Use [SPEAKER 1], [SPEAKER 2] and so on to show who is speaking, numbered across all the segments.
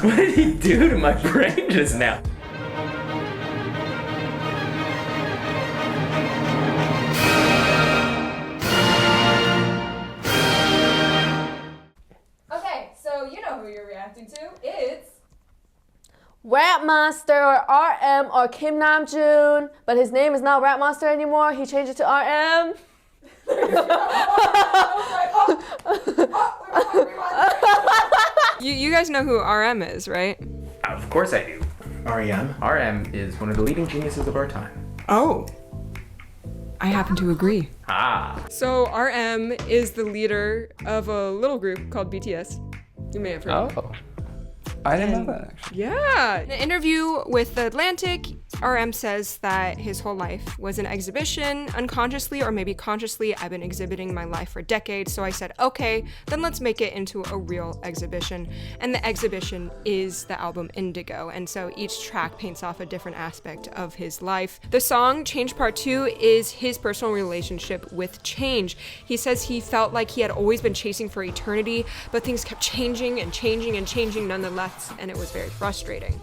[SPEAKER 1] What did he do to my brain just now?
[SPEAKER 2] Okay, so you know who you're reacting to. It's...
[SPEAKER 3] Rapmaster or RM or Kim Namjoon, but his name is not Rapmaster anymore. He changed it to RM.
[SPEAKER 2] You guys know who RM is, right?
[SPEAKER 1] Of course I do.
[SPEAKER 4] REM?
[SPEAKER 1] RM is one of the leading geniuses of our time.
[SPEAKER 2] Oh. I happen to agree.
[SPEAKER 1] Ah.
[SPEAKER 2] So RM is the leader of a little group called BTS. You may have heard.
[SPEAKER 5] Oh. I didn't know that, actually.
[SPEAKER 2] Yeah. In an interview with The Atlantic, RM says that his whole life was an exhibition. Unconsciously or maybe consciously, I've been exhibiting my life for decades, so I said, okay, then let's make it into a real exhibition. And the exhibition is the album Indigo, and so each track paints off a different aspect of his life. The song Change Part 2 is his personal relationship with change. He says he felt like he had always been chasing for eternity, but things kept changing and changing and changing nonetheless, and it was very frustrating.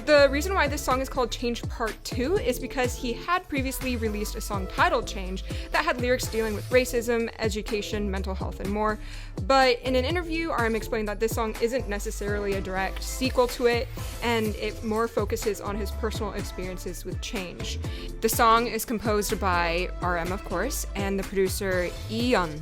[SPEAKER 2] The reason why this song is called Change Part 2 is because he had previously released a song titled Change that had lyrics dealing with racism, education, mental health, and more. But in an interview, RM explained that this song isn't necessarily a direct sequel to it, and it more focuses on his personal experiences with change. The song is composed by RM, of course, and the producer Eun.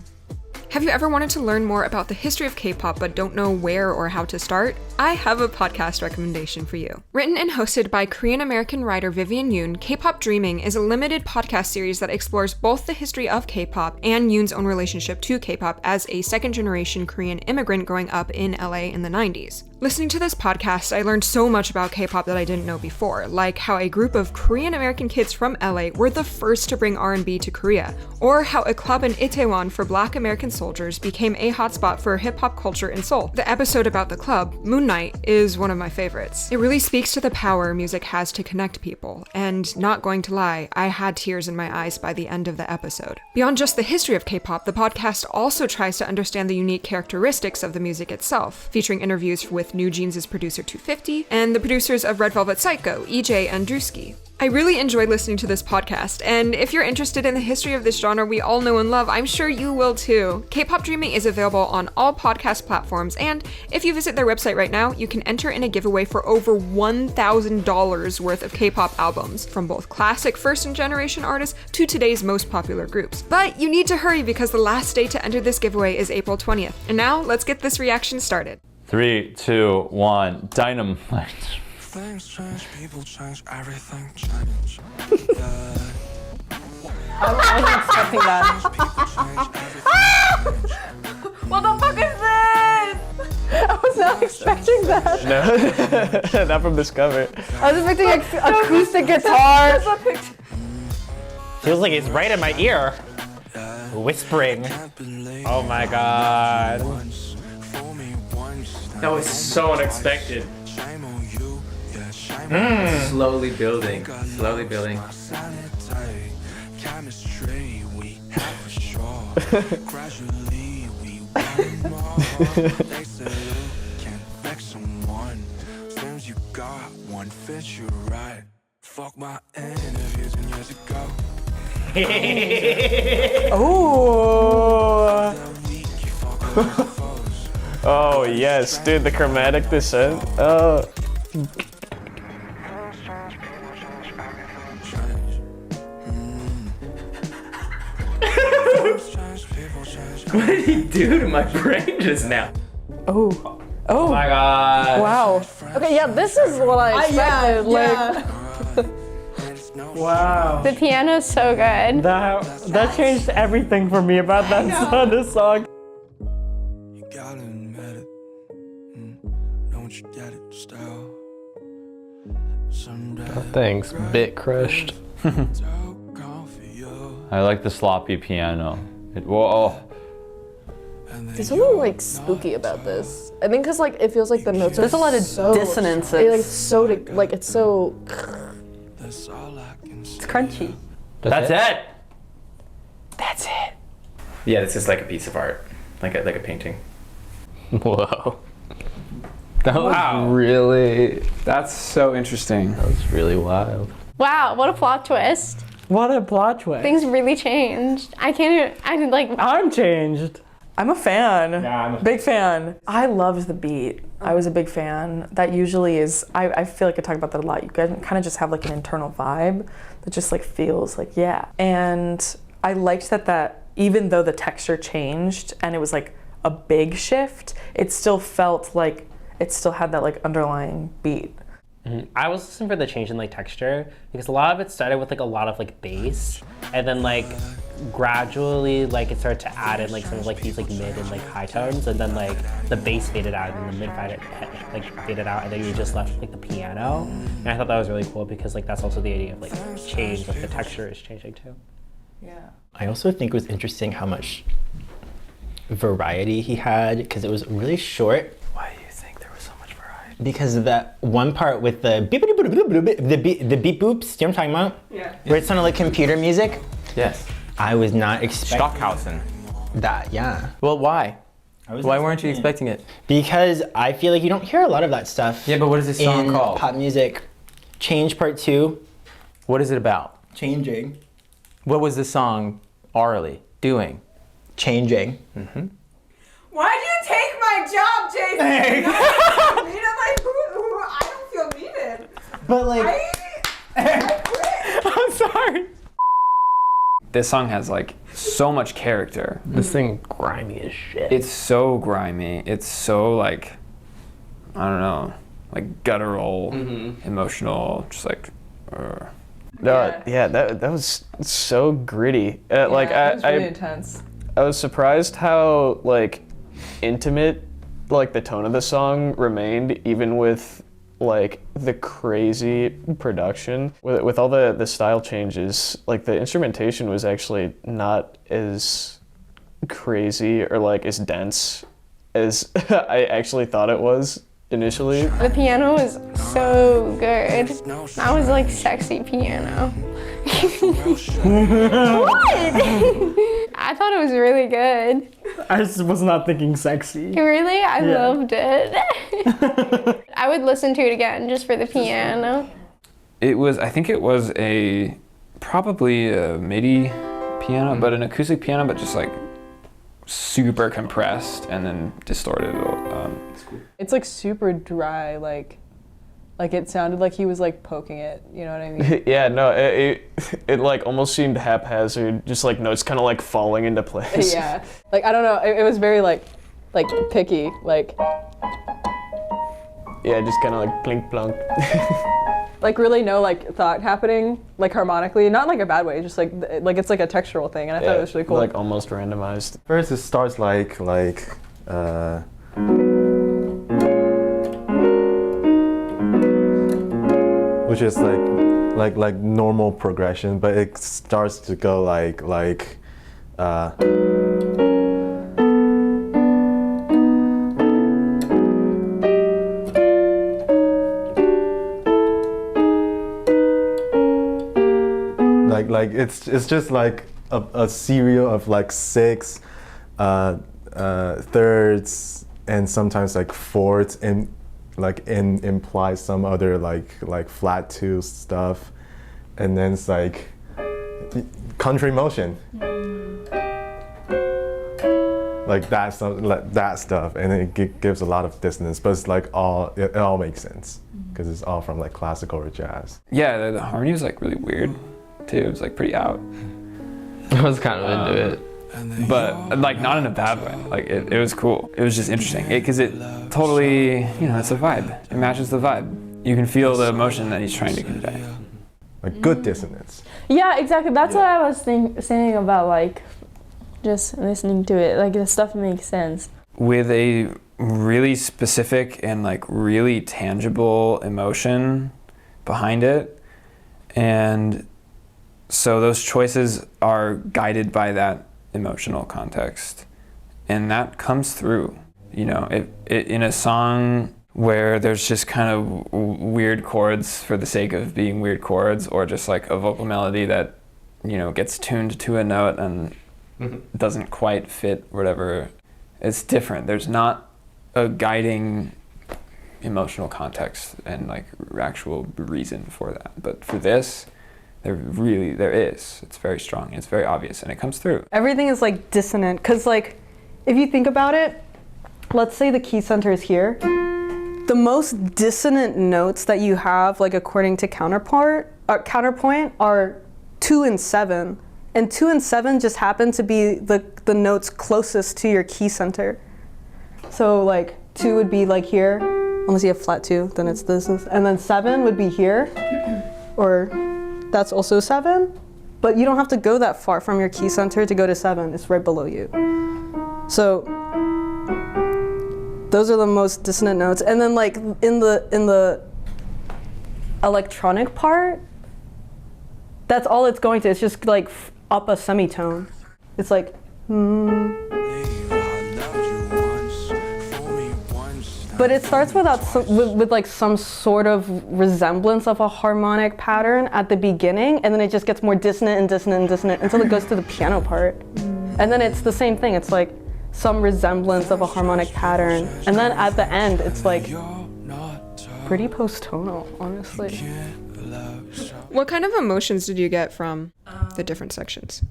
[SPEAKER 2] Have you ever wanted to learn more about the history of K-pop but don't know where or how to start? I have a podcast recommendation for you. Written and hosted by Korean-American writer Vivian Yoon, K-Pop Dreaming is a limited podcast series that explores both the history of K-pop and Yoon's own relationship to K-pop as a second-generation Korean immigrant growing up in LA in the 90s. Listening to this podcast, I learned so much about K-pop that I didn't know before, like how a group of Korean-American kids from LA were the first to bring R&B to Korea, or how a club in Itaewon for Black American soldiers became a hotspot for hip-hop culture in Seoul. The episode about the club, Moon Knight, is one of my favorites. It really speaks to the power music has to connect people, and not going to lie, I had tears in my eyes by the end of the episode. Beyond just the history of K-pop, the podcast also tries to understand the unique characteristics of the music itself, featuring interviews with New Jeans' producer 250, and the producers of Red Velvet Psycho, EJ and Drewski. I really enjoyed listening to this podcast, and if you're interested in the history of this genre we all know and love, I'm sure you will too. K-Pop Dreaming is available on all podcast platforms, and if you visit their website right now, you can enter in a giveaway for over $1,000 worth of K-pop albums, from both classic first-generation artists to today's most popular groups. But you need to hurry because the last day to enter this giveaway is April 20th. And now, let's get this reaction started.
[SPEAKER 5] 3, 2, 1, dynamite.
[SPEAKER 6] Things change, people change, everything change.
[SPEAKER 3] I wasn't expecting that. What the fuck is this? I was not expecting that.
[SPEAKER 5] No, not from this cover.
[SPEAKER 3] I was expecting acoustic guitar.
[SPEAKER 7] Feels like it's right in my ear. Whispering. Oh my god.
[SPEAKER 1] That was so unexpected. Slowly building, slowly building.
[SPEAKER 5] Oh. Oh yes, dude, the chromatic descent. Oh.
[SPEAKER 1] What did he do to my brain just now?
[SPEAKER 3] Oh.
[SPEAKER 7] Oh my god.
[SPEAKER 3] Wow. Okay, yeah, this is what I expected.
[SPEAKER 4] Wow.
[SPEAKER 8] The piano's so good.
[SPEAKER 7] That changed everything for me about this song.
[SPEAKER 6] You gotta admit it. Don't you get it still?
[SPEAKER 5] Oh, thanks, bit crushed. I like the sloppy piano. Whoa.
[SPEAKER 3] There's something like spooky about this. I think because like it feels like the notes are
[SPEAKER 9] There's a lot of
[SPEAKER 3] so,
[SPEAKER 9] dissonances.
[SPEAKER 3] It's so.
[SPEAKER 9] It's crunchy.
[SPEAKER 7] That's it.
[SPEAKER 9] That's it.
[SPEAKER 1] Yeah, this is like a piece of art, like a painting.
[SPEAKER 5] Whoa.
[SPEAKER 1] That was
[SPEAKER 7] Wow.
[SPEAKER 1] really, that's so interesting.
[SPEAKER 7] That was really wild.
[SPEAKER 3] Wow, what a plot twist.
[SPEAKER 7] What a plot twist.
[SPEAKER 3] Things really changed. I can't even, I did like,
[SPEAKER 7] I'm changed.
[SPEAKER 4] I'm a fan.
[SPEAKER 7] Yeah, I'm a
[SPEAKER 4] big fan. I loved the beat. I was a big fan. That usually is, I feel like I talk about that a lot. You guys kind of just have like an internal vibe that just like feels like, yeah. And I liked that even though the texture changed and it was like a big shift, it still felt like it still had that like underlying beat.
[SPEAKER 7] I was listening for the change in like texture because a lot of it started with like a lot of like bass, and then like gradually like it started to add in like some of like these like mid and like high tones, and then like the bass faded out and the mid faded out, and then you just left like the piano. And I thought that was really cool because like that's also the idea of like change, like the texture is changing too.
[SPEAKER 4] Yeah.
[SPEAKER 8] I also think it was interesting how much variety he had because it was really short.
[SPEAKER 1] Why do you think there was so much variety?
[SPEAKER 8] Because of that one part with the beep beep boops, do you know what I'm talking about?
[SPEAKER 4] Yeah.
[SPEAKER 8] Where it sounded like computer music.
[SPEAKER 1] Yes.
[SPEAKER 8] I was not expecting
[SPEAKER 1] Stockhausen.
[SPEAKER 8] that, yeah.
[SPEAKER 1] Well, why?
[SPEAKER 8] I
[SPEAKER 1] Why weren't you expecting it?
[SPEAKER 8] Because I feel like you don't hear a lot of that stuff.
[SPEAKER 1] Yeah, but what is this song
[SPEAKER 8] in
[SPEAKER 1] called?
[SPEAKER 8] pop music. Change Part 2.
[SPEAKER 1] What is it about?
[SPEAKER 8] Changing.
[SPEAKER 1] What was the song orally doing?
[SPEAKER 8] Changing.
[SPEAKER 10] Why'd you take my job, Jason? I don't feel needed.
[SPEAKER 8] But like,
[SPEAKER 10] I quit.
[SPEAKER 1] I'm sorry. This song has like so much character.
[SPEAKER 7] This thing grimy as shit.
[SPEAKER 1] It's so grimy. It's so like, I don't know, like guttural, emotional, just like.
[SPEAKER 5] Yeah, that was so gritty. Like
[SPEAKER 4] it was really
[SPEAKER 5] I
[SPEAKER 4] intense.
[SPEAKER 5] was surprised how like intimate like the tone of the song remained even with like the crazy production. With all the style changes, like the instrumentation was actually not as crazy or like as dense as I actually thought it was initially.
[SPEAKER 3] the piano was so good. That was like sexy piano. What? I thought it was really good.
[SPEAKER 7] I just was not thinking sexy.
[SPEAKER 3] Really? I loved it. I would listen to it again just for the piano.
[SPEAKER 1] It was, I think it was probably a MIDI piano, but an acoustic piano, but just like super compressed and then distorted.
[SPEAKER 4] It's like super dry, like it sounded like he was like poking it, you know what I mean?
[SPEAKER 5] Yeah, no, it like almost seemed haphazard, just like notes kind of like falling into place.
[SPEAKER 4] Yeah, like I don't know, it was very like picky, like.
[SPEAKER 5] Yeah, just kind of like plink plonk.
[SPEAKER 4] Like really no like thought happening, like harmonically, not like a bad way, just like it's like a textural thing, and I thought it was really cool.
[SPEAKER 5] Like almost randomized.
[SPEAKER 11] First it starts which is like normal progression, but it starts to go like it's just like a serial of like 6 thirds and sometimes like fourths and like implies some other like flat 2 stuff, and then it's like country motion, like that stuff, and it gives a lot of dissonance, but it's like it all makes sense because it's all from like classical or jazz.
[SPEAKER 1] Yeah, the harmony was like really weird too. It was like pretty out.
[SPEAKER 7] I was kind of into it.
[SPEAKER 1] But like not in a bad way. Like it was cool. It was just interesting because it totally, it's a vibe. It matches the vibe. You can feel the emotion that he's trying to convey.
[SPEAKER 11] Like good dissonance.
[SPEAKER 3] Yeah, exactly. That's what I was saying about like just listening to it. Like the stuff makes sense.
[SPEAKER 1] With a really specific and like really tangible emotion behind it, and so those choices are guided by that emotional context, and that comes through. In a song where there's just kind of weird chords for the sake of being weird chords, or just like a vocal melody that gets tuned to a note and doesn't quite fit whatever. It's different. There's not a guiding emotional context and like actual reason for that. But for this, there is. It's very strong. It's very obvious, and it comes through.
[SPEAKER 12] Everything is like dissonant, because like if you think about it, let's say the key center is here. The most dissonant notes that you have, like according to counterpoint, are 2 and 7, and 2 and 7 just happen to be the notes closest to your key center. So like 2 would be like here, unless you have flat 2, then it's this, and then 7 would be here, or that's also 7, but you don't have to go that far from your key center to go to 7. It's right below you. So those are the most dissonant notes. And then like in the electronic part, that's all it's going to. It's just like up a semitone. It's like But it starts with like some sort of resemblance of a harmonic pattern at the beginning, and then it just gets more dissonant and dissonant and dissonant until it goes to the piano part. And then it's the same thing. It's like some resemblance of a harmonic pattern. And then at the end, it's like pretty post-tonal, honestly.
[SPEAKER 2] What kind of emotions did you get from the different sections?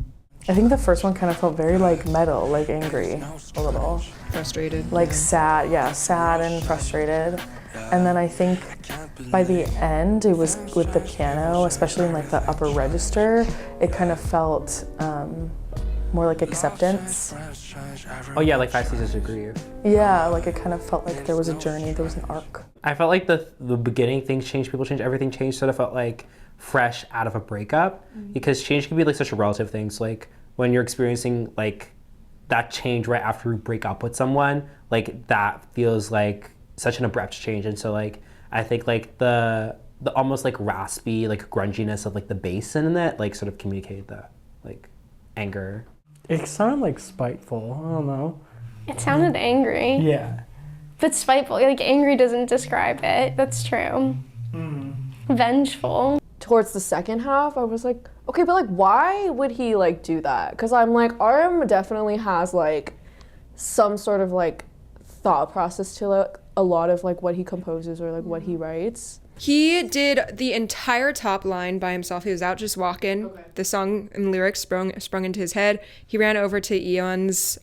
[SPEAKER 4] I think the first one kind of felt very like metal, like angry, a little.
[SPEAKER 2] Frustrated.
[SPEAKER 4] Like sad, yeah, sad and frustrated. And then I think by the end, it was with the piano, especially in like the upper register, it kind of felt more like acceptance.
[SPEAKER 7] Oh yeah, like 5 Seasons of Grief.
[SPEAKER 4] Yeah, like it kind of felt like there was a journey, there was an arc.
[SPEAKER 7] I felt like the beginning, things changed, people changed, everything changed, sort of felt like fresh out of a breakup, because change can be like such a relative thing. So like when you're experiencing like that change right after you break up with someone, like that feels like such an abrupt change. And so like I think like the almost like raspy like grunginess of like the bass in it like sort of communicated the like anger.
[SPEAKER 13] It sounded like spiteful. I don't know.
[SPEAKER 14] It sounded angry.
[SPEAKER 13] Yeah.
[SPEAKER 14] But spiteful, like angry doesn't describe it. That's true. Vengeful.
[SPEAKER 15] Towards the second half, I was like, okay, but like, why would he like do that? Because I'm like, RM definitely has like some sort of like thought process to like a lot of like what he composes or like what he writes.
[SPEAKER 2] He did the entire top line by himself. He was out just walking. Okay. The song and lyrics sprung into his head. He ran over to Eon's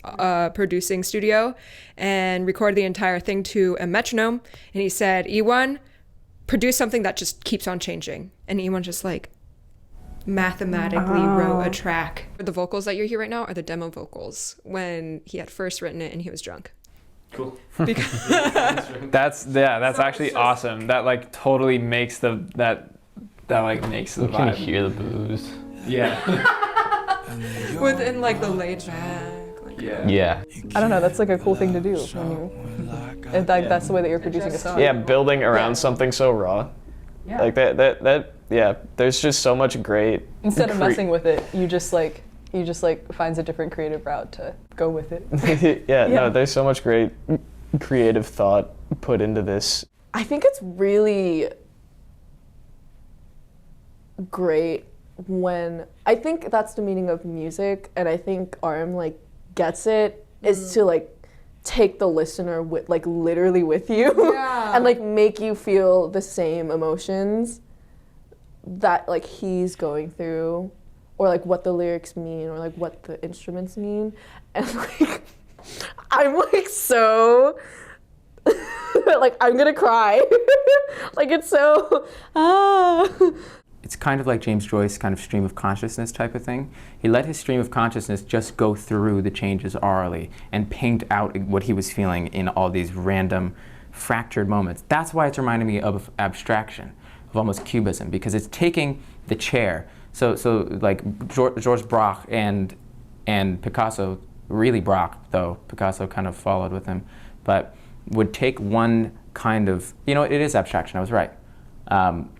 [SPEAKER 2] producing studio and recorded the entire thing to a metronome. And he said, Ewan, produce something that just keeps on changing. And Ewan just like mathematically wrote a track. The vocals that you hear right now are the demo vocals when he had first written it and he was drunk.
[SPEAKER 1] Cool. That's actually awesome. That like totally makes that like makes the vibe.
[SPEAKER 5] You can hear the booze.
[SPEAKER 1] Yeah.
[SPEAKER 2] Within like the laid back. Like,
[SPEAKER 5] yeah.
[SPEAKER 15] I don't know. That's like a cool thing to do when you. That's the way that you're producing a song.
[SPEAKER 5] Yeah, building around something so raw.
[SPEAKER 15] Yeah.
[SPEAKER 5] Like that. Yeah. There's just so much great.
[SPEAKER 15] Instead of messing with it, you just finds a different creative route to go with it.
[SPEAKER 5] yeah, no, there's so much great creative thought put into this.
[SPEAKER 15] I think it's really great when, I think that's the meaning of music, and I think RM like gets it, is to like take the listener with like literally with you and like make you feel the same emotions that like he's going through, or like what the lyrics mean, or like what the instruments mean. And like I'm like so like I'm gonna cry. Like it's so
[SPEAKER 16] It's kind of like James Joyce kind of stream of consciousness type of thing. He let his stream of consciousness just go through the changes orally and paint out what he was feeling in all these random fractured moments. That's why it's reminding me of abstraction, of almost cubism, because it's taking the chair. So like Georges Braque and Picasso, really Braque though, Picasso kind of followed with him, but would take one kind of, it is abstraction, I was right.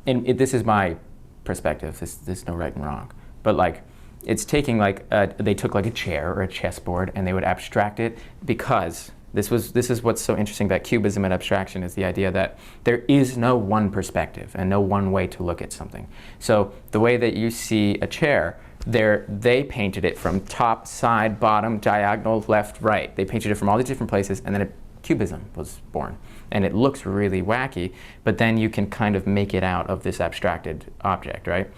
[SPEAKER 16] This is my perspective, there's no right and wrong, but like it's taking like they took like a chair or a chessboard and they would abstract it, because this is what's so interesting about cubism and abstraction, is the idea that there is no one perspective and no one way to look at something. So the way that you see a chair, they painted it from top, side, bottom, diagonal, left, right. They painted it from all these different places, and then cubism was born. and it looks really wacky, but then you can kind of make it out of this abstracted object, right?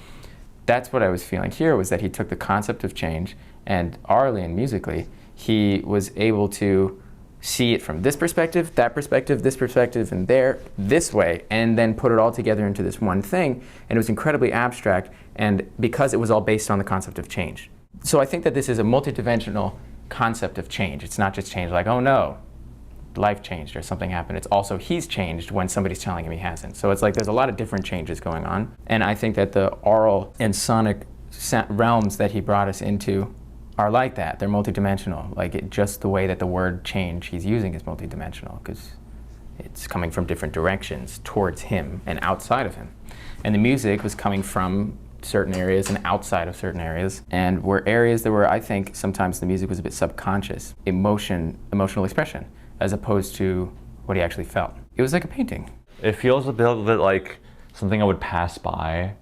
[SPEAKER 16] That's what I was feeling here, was that he took the concept of change, and orally and musically, he was able to see it from this perspective, that perspective, this perspective, and there, this way, and then put it all together into this one thing. And it was incredibly abstract, and because it was all based on the concept of change. So I think that this is a multidimensional concept of change. It's not just change like, oh no, life changed or something happened. It's also he's changed when somebody's telling him he hasn't. So it's like there's a lot of different changes going on. And I think that the aural and sonic realms that he brought us into are like that. They're multidimensional. Like just the way that the word change he's using is multidimensional, because it's coming from different directions towards him and outside of him. And the music was coming from certain areas and outside of certain areas, and were areas that were, I think, sometimes the music was a bit subconscious, emotional expression, as opposed to what he actually felt. It was like a painting.
[SPEAKER 17] It feels a bit like something I would pass by,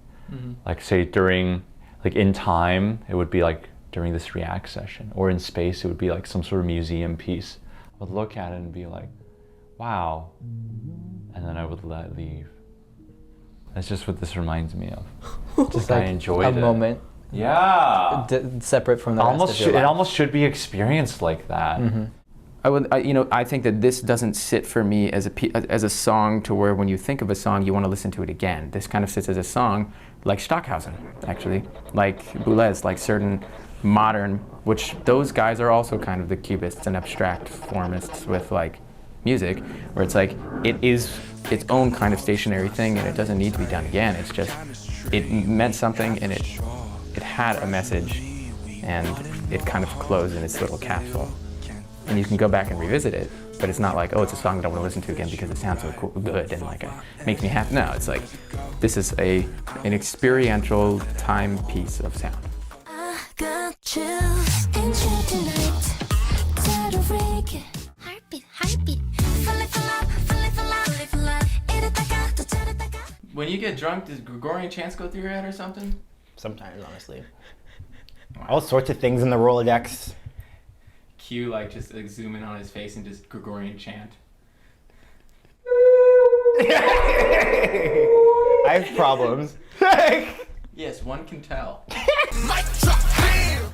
[SPEAKER 17] like say during, like in time, it would be like during this React session, or in space, it would be like some sort of museum piece. I would look at it and be like, wow, and then I would let it leave. That's just what this reminds me of.
[SPEAKER 8] Just
[SPEAKER 17] I
[SPEAKER 8] like
[SPEAKER 17] enjoyed
[SPEAKER 8] a
[SPEAKER 17] it.
[SPEAKER 8] moment.
[SPEAKER 17] Yeah.
[SPEAKER 8] Separate from the rest of your
[SPEAKER 17] It
[SPEAKER 8] life.
[SPEAKER 17] almost should be experienced like that.
[SPEAKER 16] I think that this doesn't sit for me as a song to where when you think of a song, you want to listen to it again. This kind of sits as a song like Stockhausen, actually, like Boulez, like certain modern, which those guys are also kind of the cubists and abstract formists with like music, where it's like it is its own kind of stationary thing and it doesn't need to be done again. It's just, it meant something and it had a message and it kind of closed in its little capsule. And you can go back and revisit it, but it's not like, oh, it's a song that I want to listen to again because it sounds so cool, good and like makes me happy. No, it's like, this is an experiential timepiece of sound.
[SPEAKER 18] I got chills in here tonight. Heartbeat.
[SPEAKER 16] When you get drunk, does Gregorian chants go through your head or something?
[SPEAKER 8] Sometimes, honestly. All sorts of things in the Rolodex.
[SPEAKER 16] Q, like just like zoom in on his face and just Gregorian chant.
[SPEAKER 8] I have problems.
[SPEAKER 16] Yes, one can tell.
[SPEAKER 18] Mic drop.